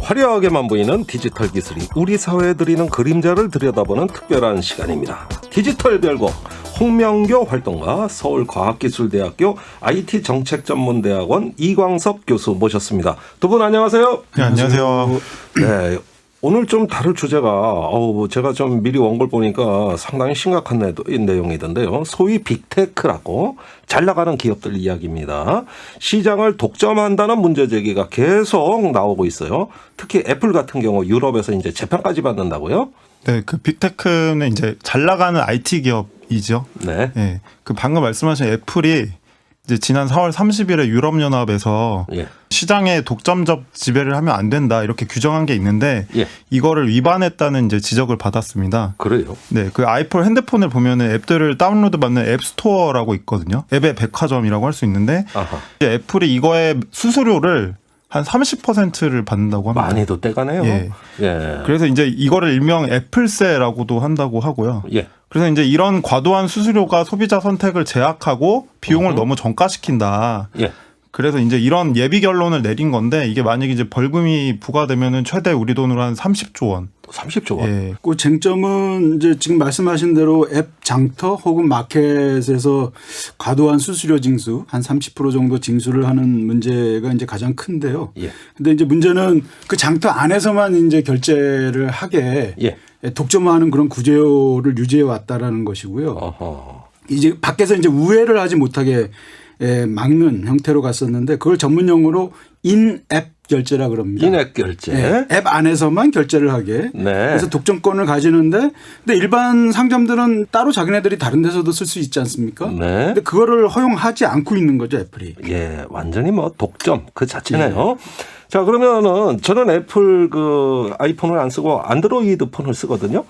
화려하게만 보이는 디지털 기술이 우리 사회에 드리는 그림자를 들여다보는 특별한 시간입니다. 디지털 별곡 홍명교 활동가 서울과학기술대학교 IT정책전문대학원 이광섭 교수 모셨습니다. 두 분 안녕하세요. 네, 안녕하세요. 네, 오늘 좀 다룰 주제가 제가 좀 미리 원고를 보니까 상당히 심각한 내용이던데요. 소위 빅테크라고 잘 나가는 기업들 이야기입니다. 시장을 독점한다는 문제 제기가 계속 나오고 있어요. 특히 애플 같은 경우 유럽에서 이제 재판까지 받는다고요? 네, 그 빅테크는 이제 잘 나가는 IT 기업이죠. 네. 네, 그 방금 말씀하신 애플이 이제 지난 4월 30일에 유럽연합에서 예. 시장에 독점적 지배를 하면 안 된다 이렇게 규정한 게 있는데 예. 이거를 위반했다는 이제 지적을 받았습니다. 그래요? 네, 그 아이폰 핸드폰을 보면은 앱들을 다운로드 받는 앱스토어라고 있거든요. 앱의 백화점이라고 할 수 있는데 아하. 이제 애플이 이거에 수수료를 한 30%를 받는다고 합니다. 많이도 떼가네요. 예. 예. 그래서 이제 이거를 일명 애플세라고도 한다고 하고요. 예. 그래서 이제 이런 과도한 수수료가 소비자 선택을 제약하고 비용을 너무 정가시킨다. 예. 그래서 이제 이런 예비 결론을 내린 건데 이게 만약에 이제 벌금이 부과되면은 최대 우리 돈으로 한 30조 원. 30조 원. 예. 그 쟁점은 이제 지금 말씀하신 대로 앱 장터 혹은 마켓에서 과도한 수수료 징수 한 30% 정도 징수를 하는 문제가 이제 가장 큰데요. 예. 근데 이제 문제는 그 장터 안에서만 이제 결제를 하게 예. 독점하는 그런 구조를 유지해 왔다라는 것이고요. 어허. 이제 밖에서 이제 우회를 하지 못하게 막는 형태로 갔었는데 그걸 전문 용어로 인앱 결제라 그럽니다. 인앱 결제. 네, 앱 안에서만 결제를 하게. 네. 그래서 독점권을 가지는데 근데 일반 상점들은 따로 자기네들이 다른 데서도 쓸 수 있지 않습니까? 네. 근데 그거를 허용하지 않고 있는 거죠, 애플이. 예, 완전히 뭐 독점 그 자체네요. 자, 그러면은 저는 애플 그 아이폰을 안 쓰고 안드로이드 폰을 쓰거든요.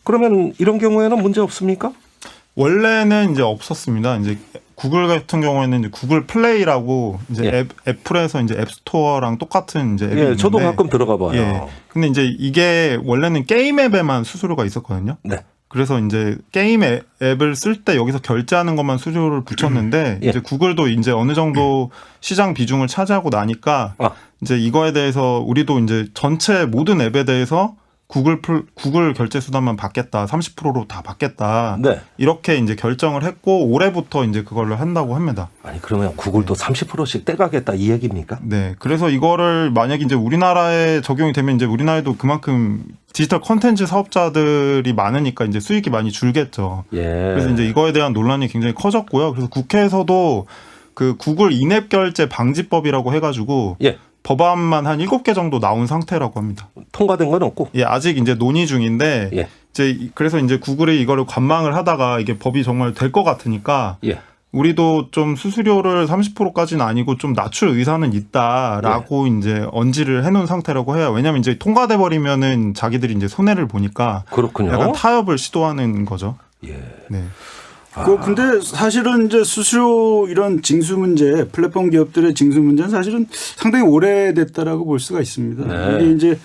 그러면 이런 경우에는 문제 없습니까? 원래는 이제 없었습니다. 이제 구글 같은 경우에는 이제 구글 플레이라고 이제 예. 애플에서 이제 앱스토어랑 똑같은 이제 앱이 예, 있는데 저도 가끔 들어가 봐요. 예. 근데 이제 이게 원래는 게임 앱에만 수수료가 있었거든요. 네. 그래서 이제 게임 앱을 쓸 때 여기서 결제하는 것만 수수료를 붙였는데 예. 이제 구글도 이제 어느 정도 시장 비중을 차지하고 나니까 이제 이거에 대해서 우리도 이제 전체 모든 앱에 대해서 구글 결제 수단만 받겠다. 30%로 다 받겠다. 네. 이렇게 이제 결정을 했고 올해부터 이제 그걸로 한다고 합니다. 아니 그러면 구글도 30%씩 떼가겠다 이 얘기입니까? 네. 그래서 이거를 만약에 이제 우리나라에 적용이 되면 이제 우리나라에도 그만큼 디지털 콘텐츠 사업자들이 많으니까 이제 수익이 많이 줄겠죠. 예. 그래서 이제 이거에 대한 논란이 굉장히 커졌고요. 그래서 국회에서도 그 구글 인앱 결제 방지법이라고 해가지고 예. 법안만 한 7개 정도 나온 상태라고 합니다. 통과된 건 없고. 예, 아직 이제 논의 중인데 예. 이제 그래서 이제 구글이 이거를 관망을 하다가 이게 법이 정말 될 것 같으니까 예. 우리도 좀 수수료를 30%까지는 아니고 좀 낮출 의사는 있다라고 이제 언지를 해놓은 상태라고 해요. 왜냐하면 이제 통과돼 버리면은 자기들이 이제 손해를 보니까 그렇군요. 약간 타협을 시도하는 거죠. 예. 네. 근데 사실은 이제 수수료 이런 징수 문제, 플랫폼 기업들의 징수 문제는 사실은 상당히 오래됐다라고 볼 수가 있습니다. 네. 이게 이제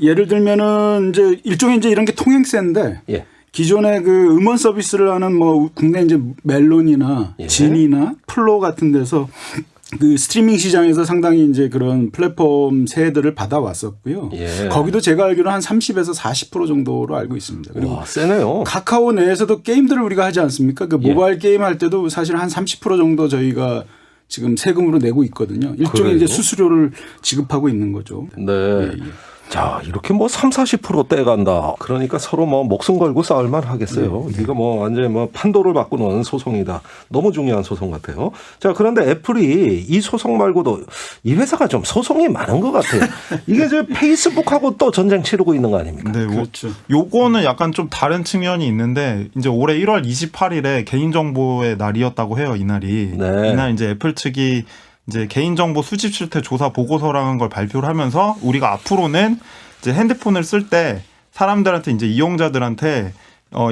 예를 들면은 이제 일종의 이제 이런 게 통행세인데 예. 기존의 그 음원 서비스를 하는 뭐 국내 이제 멜론이나 예. 진이나 플로 같은 데서 그 스트리밍 시장에서 상당히 이제 그런 플랫폼 세들을 받아왔었고요. 예. 거기도 제가 알기로는 한 30에서 40% 정도로 알고 있습니다. 그리고 와, 세네요. 카카오 내에서도 게임들을 우리가 하지 않습니까? 그 모바일 게임 할 때도 사실 한 30% 정도 저희가 지금 세금으로 내고 있거든요. 일종의 그래요? 이제 수수료를 지급하고 있는 거죠. 네. 예. 자, 이렇게 뭐 30-40% 떼간다. 그러니까 서로 뭐 목숨 걸고 싸울만 하겠어요. 이거 뭐 완전히 뭐 판도를 바꾸는 소송이다. 너무 중요한 소송 같아요. 자, 그런데 애플이 이 소송 말고도 이 회사가 좀 소송이 많은 것 같아요. 이게 저 페이스북하고 또 전쟁 치르고 있는 거 아닙니까? 네, 그렇죠. 요거는 약간 좀 다른 측면이 있는데 이제 올해 1월 28일에 개인정보의 날이었다고 해요. 이날이. 네. 이날 이제 애플 측이 이제 개인정보 수집 실태 조사 보고서라는 걸 발표를 하면서 우리가 앞으로는 이제 핸드폰을 쓸 때 사람들한테 이제 이용자들한테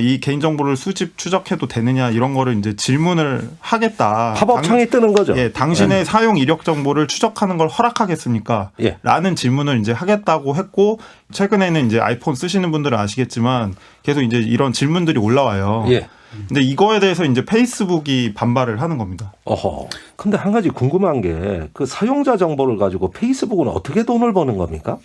이 개인정보를 수집 추적해도 되느냐 이런 거를 이제 질문을 하겠다. 팝업창이 뜨는 거죠. 예, 당신의 사용 이력 정보를 추적하는 걸 허락하겠습니까? 예. 라는 질문을 이제 하겠다고 했고 최근에는 이제 아이폰 쓰시는 분들은 아시겠지만 계속 이제 이런 질문들이 올라와요. 예. 근데 이거에 대해서 이제 페이스북이 반발을 하는 겁니다. 어허. 근데 한 가지 궁금한 게 그 사용자 정보를 가지고 페이스북은 어떻게 돈을 버는 겁니까?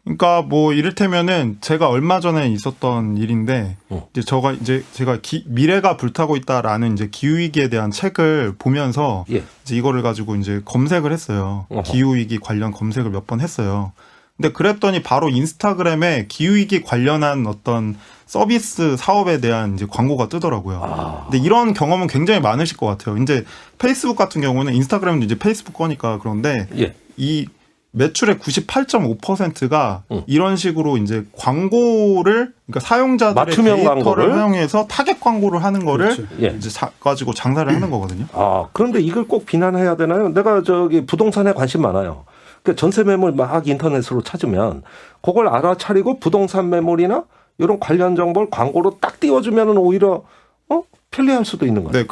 그러니까 뭐 이를테면은 제가 얼마 전에 있었던 일인데 이제 제가 미래가 불타고 있다라는 이제 기후 위기에 대한 책을 보면서 예. 이제 이거를 가지고 이제 검색을 했어요. 어허. 기후 위기 관련 검색을 몇 번 했어요. 근데 그랬더니 바로 인스타그램에 기후 위기 관련한 어떤 서비스 사업에 대한 이제 광고가 뜨더라고요. 근데 이런 경험은 굉장히 많으실 것 같아요. 이제 페이스북 같은 경우는 인스타그램도 이제 페이스북 거니까 그런데 예. 이 매출의 98.5%가 이런 식으로 이제 광고를 그러니까 사용자들의 맞춤형 데이터를 광고를? 활용해서 타겟 광고를 하는 거를 그렇죠. 예. 이제 가지고 장사를 하는 거거든요. 그런데 이걸 꼭 비난해야 되나요? 내가 저기 부동산에 관심 많아요. 그 전세 매물 막 인터넷으로 찾으면 그걸 알아차리고 부동산 매물이나 이런 관련 정보를 광고로 딱 띄워주면 오히려 편리할 수도 있는 거예요. 네,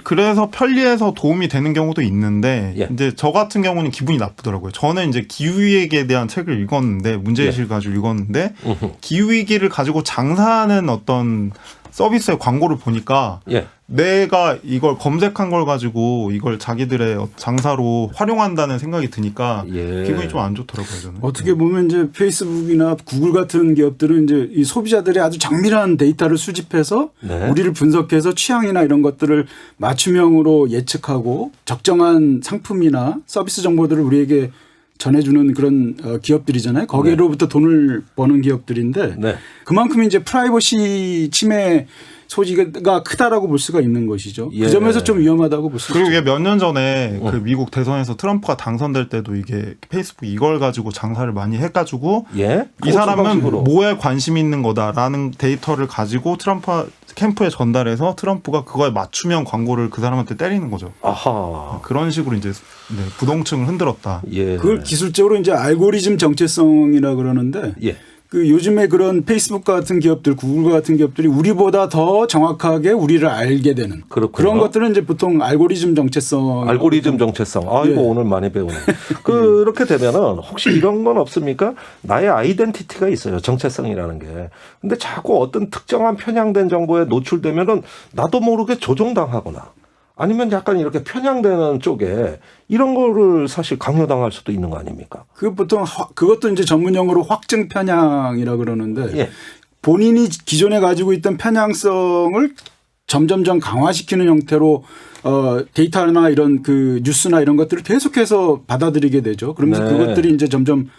그래서 편리해서 도움이 되는 경우도 있는데 예. 이제 저 같은 경우는 기분이 나쁘더라고요. 저는 이제 기후 위기에 대한 책을 읽었는데 문제의식을 가지고 읽었는데 기후 위기를 가지고 장사하는 어떤 서비스의 광고를 보니까 예. 내가 이걸 검색한 걸 가지고 이걸 자기들의 장사로 활용한다는 생각이 드니까 예. 기분이 좀 안 좋더라고요, 저는. 어떻게 보면 이제 페이스북이나 구글 같은 기업들은 이제 이 소비자들의 아주 장밀한 데이터를 수집해서 네. 우리를 분석해서 취향이나 이런 것들을 맞춤형으로 예측하고 적정한 상품이나 서비스 정보들을 우리에게 전해주는 그런 기업들이잖아요. 거기로부터 돈을 버는 기업들인데 네. 그만큼 이제 프라이버시 침해 소지가 크다라고 볼 수가 있는 것이죠. 예. 그 점에서 좀 위험하다고 볼 수 그리고 있죠. 이게 몇 년 전에 그 미국 대선에서 트럼프가 당선될 때도 이게 페이스북 이걸 가지고 장사를 많이 해가지고 예. 이 사람은 방식으로. 뭐에 관심 있는 거다라는 데이터를 가지고 트럼프 캠프에 전달해서 트럼프가 그거에 맞춤형 광고를 그 사람한테 때리는 거죠. 아하. 그런 식으로 이제 부동층을 흔들었다. 예. 그걸 기술적으로 이제 알고리즘 정체성이라 그러는데 예. 그 요즘에 그런 페이스북 같은 기업들, 구글 같은 기업들이 우리보다 더 정확하게 우리를 알게 되는 그렇군요. 그런 것들은 이제 보통 알고리즘 정체성. 알고리즘 정체성. 아이고 예. 오늘 많이 배우네. 그렇게 되면은 혹시 이런 건 없습니까? 나의 아이덴티티가 있어요. 정체성이라는 게. 근데 자꾸 어떤 특정한 편향된 정보에 노출되면은 나도 모르게 조종당하거나 아니면 약간 이렇게 편향되는 쪽에 이런 거를 사실 강요당할 수도 있는 거 아닙니까? 그 보통 그것도 이제 전문 용어로 확증 편향이라 그러는데 예. 본인이 기존에 가지고 있던 편향성을 점점점 강화시키는 형태로 데이터나 이런 그 뉴스나 이런 것들을 계속해서 받아들이게 되죠. 그러면서 네. 그것들이 이제 점점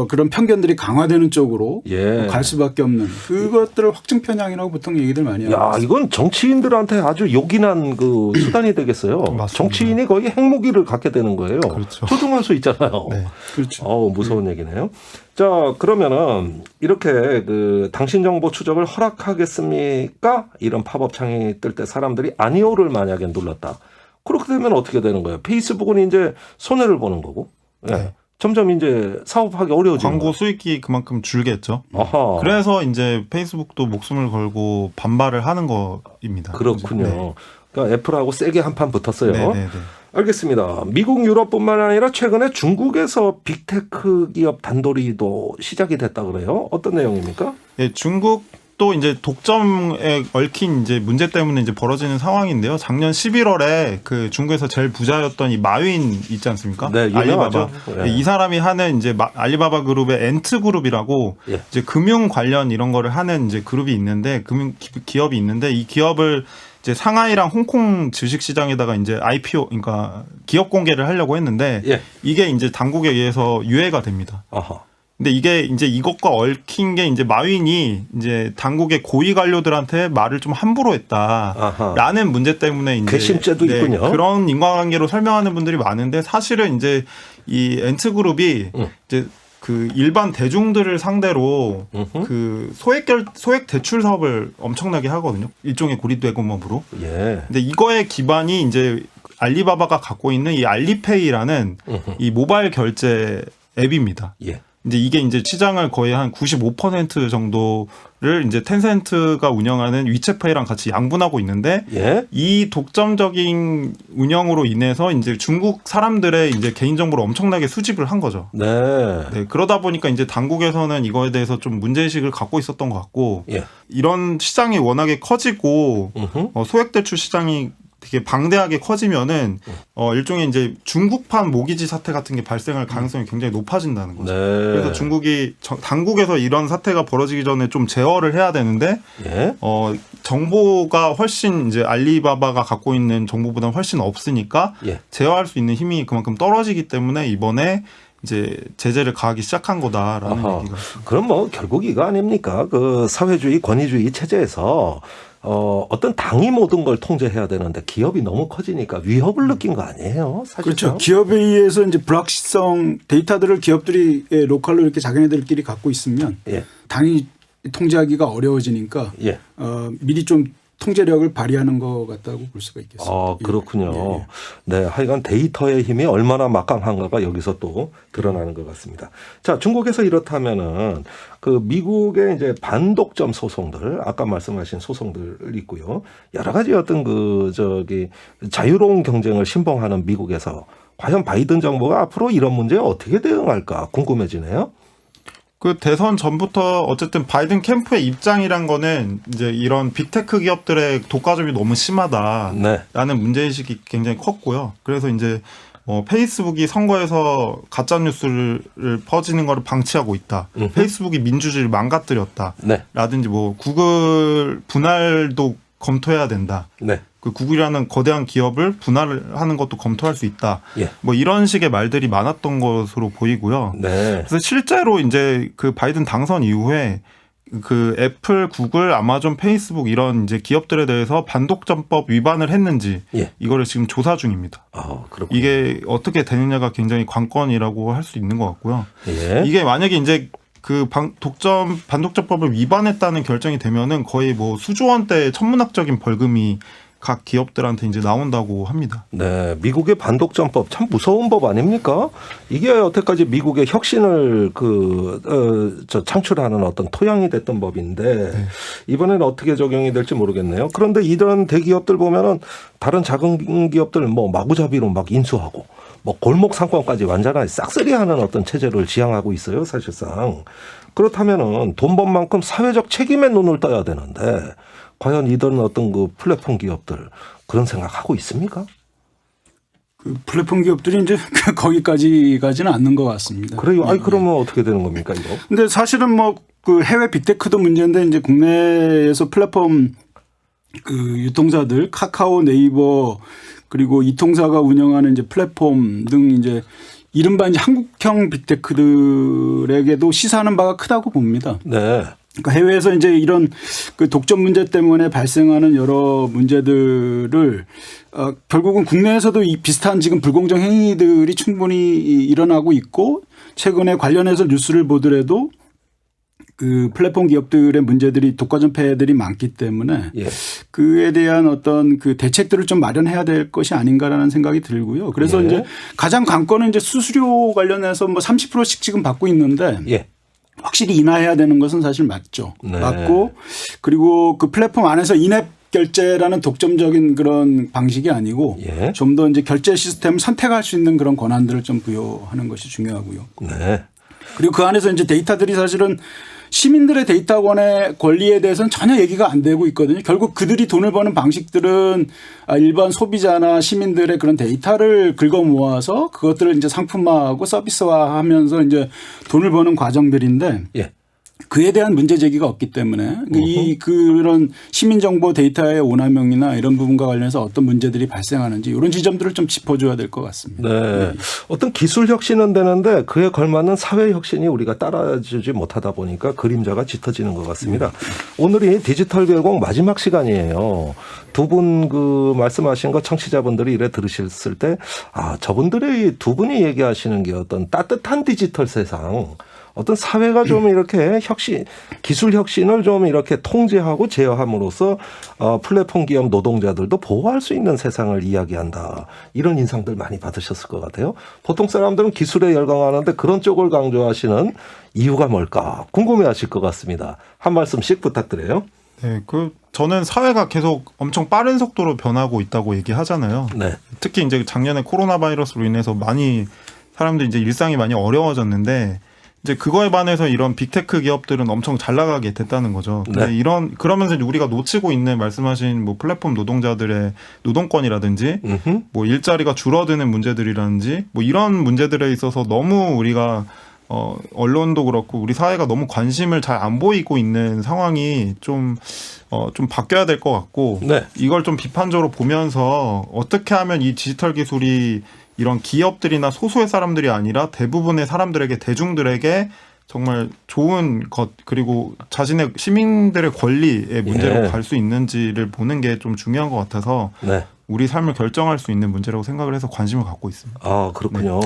그런 편견들이 강화되는 쪽으로 예. 갈 수밖에 없는 그것들을 확증 편향이라고 보통 얘기들 많이 하고 야, 있습니다. 이건 정치인들한테 아주 요긴한 그 수단이 되겠어요. 맞습니다. 정치인이 거의 핵무기를 갖게 되는 거예요. 그렇죠. 조종할 수 있잖아요. 네. 그렇죠. 무서운 얘기네요. 자, 그러면은 이렇게 그 당신 정보 추적을 허락하겠습니까? 이런 팝업 창이 뜰 때 사람들이 아니오를 만약에 눌렀다. 그렇게 되면 어떻게 되는 거예요? 페이스북은 이제 손해를 보는 거고. 예. 네. 점점 이제 사업하기 어려워지는 광고 거예요. 수익이 그만큼 줄겠죠. 아하. 그래서 이제 페이스북도 목숨을 걸고 반발을 하는 거입니다. 그렇군요. 네. 그러니까 애플하고 세게 한판 붙었어요. 네네네. 알겠습니다. 미국, 유럽뿐만 아니라 최근에 중국에서 빅테크 기업 단돌이도 시작이 됐다 그래요. 어떤 내용입니까? 예, 중국도 이제 독점에 얽힌 이제 문제 때문에 이제 벌어지는 상황인데요. 작년 11월에 그 중국에서 제일 부자였던 이 마윈 있지 않습니까? 네, 유명하죠. 알리바바. 예. 이 사람이 하는 이제 알리바바 그룹의 엔트 그룹이라고 예. 이제 금융 관련 이런 거를 하는 이제 그룹이 있는데 금융 기업이 있는데 이 기업을 이제 상하이랑 홍콩 주식 시장에다가 이제 IPO 그러니까 기업 공개를 하려고 했는데 예. 이게 이제 당국에 의해서 유예가 됩니다. 아하. 근데 이게 이제 이것과 얽힌 게 이제 마윈이 이제 당국의 고위 관료들한테 말을 좀 함부로 아하. 했다라는 문제 때문에 이제 괘씸죄도 있군요. 그런 인과관계로 설명하는 분들이 많은데 사실은 이제 이 엔트 그룹이 이제 그 일반 대중들을 상대로 그 소액 대출 사업을 엄청나게 하거든요. 일종의 고리대금업으로. 예. 근데 이거의 기반이 이제 알리바바가 갖고 있는 이 알리페이라는 이 모바일 결제 앱입니다. 예. 이제 이게 이제 시장을 거의 한 95% 정도를 이제 텐센트가 운영하는 위챗페이랑 같이 양분하고 있는데 예. 이 독점적인 운영으로 인해서 이제 중국 사람들의 이제 개인정보를 엄청나게 수집을 한 거죠. 네. 네, 그러다 보니까 이제 당국에서는 이거에 대해서 좀 문제의식을 갖고 있었던 것 같고 예. 이런 시장이 워낙에 커지고 소액대출 시장이 되게 방대하게 커지면은 일종의 이제 중국판 모기지 사태 같은 게 발생할 가능성이 굉장히 높아진다는 거죠. 네. 그래서 중국이 당국에서 이런 사태가 벌어지기 전에 좀 제어를 해야 되는데 예. 정보가 훨씬 이제 알리바바가 갖고 있는 정보보다 훨씬 없으니까 예. 제어할 수 있는 힘이 그만큼 떨어지기 때문에 이번에 이제 제재를 가하기 시작한 거다라는 아하. 얘기가. 그럼 뭐 결국 이거 아닙니까? 그 사회주의 권위주의 체제에서 어떤 당이 모든 걸 통제해야 되는데 기업이 너무 커지니까 위협을 느낀 거 아니에요? 사실상. 그렇죠. 기업에 의해서 이제 불확실성 데이터들을 기업들이 로컬로 이렇게 자기네들끼리 갖고 있으면 예. 당이 통제하기가 어려워지니까 예. 미리 좀 통제력을 발휘하는 것 같다고 볼 수가 있겠습니다. 그렇군요. 예, 예. 네, 하여간 데이터의 힘이 얼마나 막강한가가 여기서 또 드러나는 것 같습니다. 자, 중국에서 이렇다면은 그 미국의 이제 반독점 소송들, 아까 말씀하신 소송들 있고요. 여러 가지 어떤 자유로운 경쟁을 신봉하는 미국에서 과연 바이든 정부가 앞으로 이런 문제에 어떻게 대응할까 궁금해지네요. 그 대선 전부터 어쨌든 바이든 캠프의 입장이란 거는 이제 이런 빅테크 기업들의 독과점이 너무 심하다라는 네. 문제의식이 굉장히 컸고요. 그래서 이제 페이스북이 선거에서 가짜 뉴스를 퍼지는 거를 방치하고 있다. 페이스북이 민주주의를 망가뜨렸다. 네. 라든지 뭐 구글 분할도 검토해야 된다. 네. 그 구글이라는 거대한 기업을 분할하는 것도 검토할 수 있다. 예. 뭐 이런 식의 말들이 많았던 것으로 보이고요. 네. 그래서 실제로 이제 그 바이든 당선 이후에 그 애플, 구글, 아마존, 페이스북 이런 이제 기업들에 대해서 반독점법 위반을 했는지 예. 이거를 지금 조사 중입니다. 그렇군요. 이게 어떻게 되느냐가 굉장히 관건이라고 할 수 있는 것 같고요. 예. 이게 만약에 이제 그 반독점법을 위반했다는 결정이 되면은 거의 뭐 수조 원대 천문학적인 벌금이 각 기업들한테 이제 나온다고 합니다. 네, 미국의 반독점법 참 무서운 법 아닙니까? 이게 여태까지 미국의 혁신을 창출하는 어떤 토양이 됐던 법인데 이번에는 어떻게 적용이 될지 모르겠네요. 그런데 이런 대기업들 보면은 다른 작은 기업들 뭐 마구잡이로 막 인수하고 뭐 골목 상권까지 완전하게 싹쓸이하는 어떤 체제를 지향하고 있어요, 사실상. 그렇다면은 돈 번 만큼 사회적 책임에 눈을 떠야 되는데. 과연 이런 어떤 그 플랫폼 기업들 그런 생각하고 있습니까? 그 플랫폼 기업들이 이제 거기까지 가지는 않는 것 같습니다. 그래요. 그러면 어떻게 되는 겁니까, 이거? 근데 사실은 뭐 그 해외 빅테크도 문제인데 이제 국내에서 플랫폼 그 유통사들 카카오, 네이버 그리고 이통사가 운영하는 이제 플랫폼 등 이제 이른바 이제 한국형 빅테크들에게도 시사하는 바가 크다고 봅니다. 네. 그러니까 해외에서 이제 이런 그 독점 문제 때문에 발생하는 여러 문제들을 결국은 국내에서도 이 비슷한 지금 불공정 행위들이 충분히 일어나고 있고 최근에 관련해서 뉴스를 보더라도 그 플랫폼 기업들의 문제들이 독과점 폐해들이 많기 때문에 예. 그에 대한 어떤 그 대책들을 좀 마련해야 될 것이 아닌가라는 생각이 들고요. 그래서 예. 이제 가장 관건은 이제 수수료 관련해서 뭐 30%씩 지금 받고 있는데 예. 확실히 인하해야 되는 것은 사실 맞죠. 네. 맞고 그리고 그 플랫폼 안에서 인앱 결제라는 독점적인 그런 방식이 아니고 예. 좀 더 이제 결제 시스템을 선택할 수 있는 그런 권한들을 좀 부여하는 것이 중요하고요. 네. 그리고 그 안에서 이제 데이터들이 사실은 시민들의 데이터권의 권리에 대해서는 전혀 얘기가 안 되고 있거든요. 결국 그들이 돈을 버는 방식들은 일반 소비자나 시민들의 그런 데이터를 긁어 모아서 그것들을 이제 상품화하고 서비스화하면서 이제 돈을 버는 과정들인데 예. 그에 대한 문제 제기가 없기 때문에 그런 시민정보 데이터의 오남용이나 이런 부분과 관련해서 어떤 문제들이 발생하는지 이런 지점들을 좀 짚어줘야 될 것 같습니다. 네. 어떤 기술 혁신은 되는데 그에 걸맞는 사회 혁신이 우리가 따라주지 못하다 보니까 그림자가 짙어지는 것 같습니다. 오늘이 디지털 별공 마지막 시간이에요. 두 분 그 말씀하신 거 청취자분들이 이래 들으셨을 때 저분들이 두 분이 얘기하시는 게 어떤 따뜻한 디지털 세상 어떤 사회가 좀 이렇게 기술 혁신을 좀 이렇게 통제하고 제어함으로써 플랫폼 기업 노동자들도 보호할 수 있는 세상을 이야기한다. 이런 인상들 많이 받으셨을 것 같아요. 보통 사람들은 기술에 열광하는데 그런 쪽을 강조하시는 이유가 뭘까 궁금해하실 것 같습니다. 한 말씀씩 부탁드려요. 네, 저는 사회가 계속 엄청 빠른 속도로 변하고 있다고 얘기하잖아요. 네. 특히 이제 작년에 코로나 바이러스로 인해서 많이 사람들이 이제 일상이 많이 어려워졌는데 이제 그거에 반해서 이런 빅테크 기업들은 엄청 잘 나가게 됐다는 거죠. 근데 네. 그러면서 이제 우리가 놓치고 있는 말씀하신 뭐 플랫폼 노동자들의 노동권이라든지 뭐 일자리가 줄어드는 문제들이라든지 뭐 이런 문제들에 있어서 너무 우리가 언론도 그렇고 우리 사회가 너무 관심을 잘 안 보이고 있는 상황이 좀 바뀌어야 될 것 같고 네. 이걸 좀 비판적으로 보면서 어떻게 하면 이 디지털 기술이 이런 기업들이나 소수의 사람들이 아니라 대부분의 사람들에게 대중들에게 정말 좋은 것 그리고 자신의 시민들의 권리의 문제로 예. 갈 수 있는지를 보는 게 좀 중요한 것 같아서 네. 우리 삶을 결정할 수 있는 문제라고 생각을 해서 관심을 갖고 있습니다. 아, 그렇군요.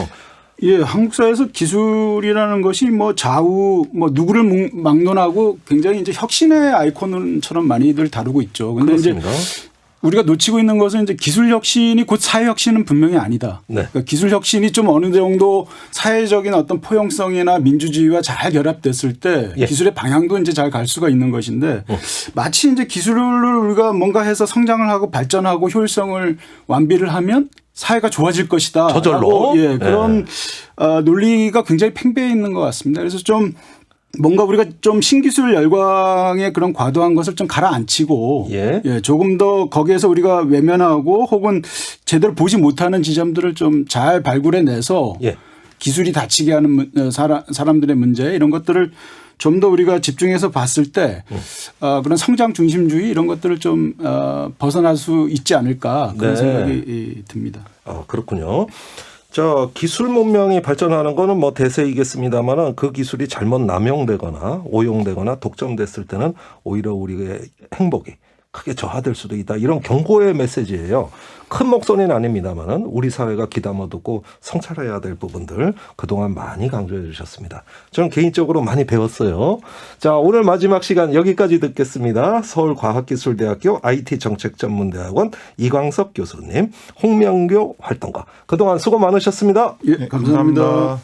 예, 한국 사회에서 기술이라는 것이 뭐 좌우 뭐 누구를 막론하고 굉장히 이제 혁신의 아이콘처럼 많이들 다루고 있죠. 근데 그렇습니다. 이제 우리가 놓치고 있는 것은 이제 기술 혁신이 곧 사회 혁신은 분명히 아니다. 네. 그러니까 기술 혁신이 좀 어느 정도 사회적인 어떤 포용성이나 민주주의와 잘 결합됐을 때 예. 기술의 방향도 이제 잘 갈 수가 있는 것인데 마치 이제 기술을 우리가 뭔가 해서 성장을 하고 발전하고 효율성을 완비를 하면 사회가 좋아질 것이다. 저절로? 예, 그런 논리가 굉장히 팽배해 있는 것 같습니다. 그래서 좀 뭔가 우리가 좀 신기술 열광의 그런 과도한 것을 좀 가라앉히고 예. 조금 더 거기에서 우리가 외면하고 혹은 제대로 보지 못하는 지점들을 좀 잘 발굴해내서 예. 기술이 다치게 하는 사람들의 문제 이런 것들을 좀 더 우리가 집중해서 봤을 때 그런 성장 중심주의 이런 것들을 좀 벗어날 수 있지 않을까 그런 네. 생각이 듭니다. 아, 그렇군요. 자, 기술 문명이 발전하는 거는 뭐 대세이겠습니다만은 그 기술이 잘못 남용되거나 오용되거나 독점됐을 때는 오히려 우리의 행복이 크게 저하될 수도 있다. 이런 경고의 메시지예요. 큰 목소리는 아닙니다만은 우리 사회가 귀담아 듣고 성찰해야 될 부분들 그동안 많이 강조해 주셨습니다. 저는 개인적으로 많이 배웠어요. 자, 오늘 마지막 시간 여기까지 듣겠습니다. 서울과학기술대학교 IT정책전문대학원 이광석 교수님, 홍명교 활동가. 그동안 수고 많으셨습니다. 예, 감사합니다.